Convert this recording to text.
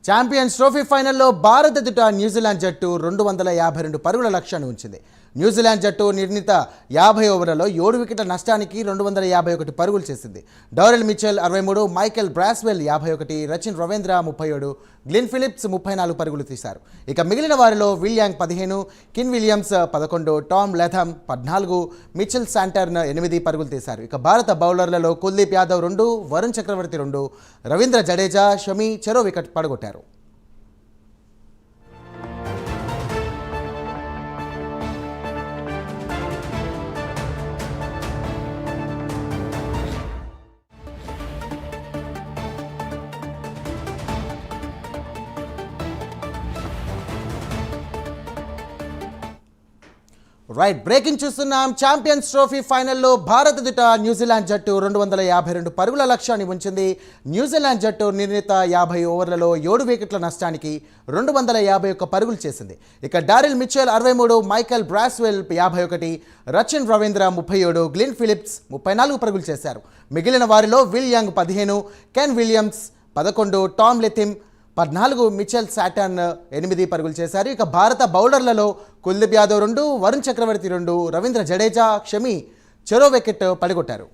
Champions trophy ఫైనల్లో భారత్ ఎదుట New Zealand జట్టు 252 పరుగుల లక్ష్యాన్ని ఉంచింది. న్యూజిలాండ్ జట్టు నిర్ణీత 50 ఓవర్లలో 7 వికెట్ల నష్టానికి 251 పరుగులు చేసింది. Daryl Mitchell 63, Michael Bracewell 51, Rachin Ravindra 37, Glenn Phillips 34 పరుగులు తీశారు. ఇక మిగిలిన వారిలో Will Young 15, Kane Williams 11, Tom Latham 14, Mitchell Santner 8 పరుగులు తీశారు. ఇక భారత బౌలర్లలో కుల్దీప్ యాదవ్ 2, వరుణ్ చక్రవర్తి 2, రవీంద్ర జడేజా, షమి చెరో వికెట్ పడగొట్టారు. రైట్, బ్రేకింగ్ చూస్తున్నాం. ఛాంపియన్స్ ట్రోఫీ ఫైనల్లో భారత్ ఎదుట న్యూజిలాండ్ జట్టు 252 పరుగుల లక్ష్యాన్ని ఉంచింది. న్యూజిలాండ్ జట్టు నిర్ణీత 50 ఓవర్లలో 7 వికెట్ల నష్టానికి 251 పరుగులు చేసింది. ఇక Daryl Mitchell 63, Michael Bracewell 51, Rachin Ravindra 37, Glenn Phillips 34 పరుగులు చేశారు. మిగిలిన వారిలో Will Young 15, Kane Williams 11, Tom Latham 14, Mitchell Santner 8 పరుగులు చేశారు. ఇక భారత బౌలర్లలో కుల్దీప్ యాదవ్ 2, వరుణ్ చక్రవర్తి 2, రవీంద్ర జడేజా, షమి చెరో వికెట్ పడగొట్టారు.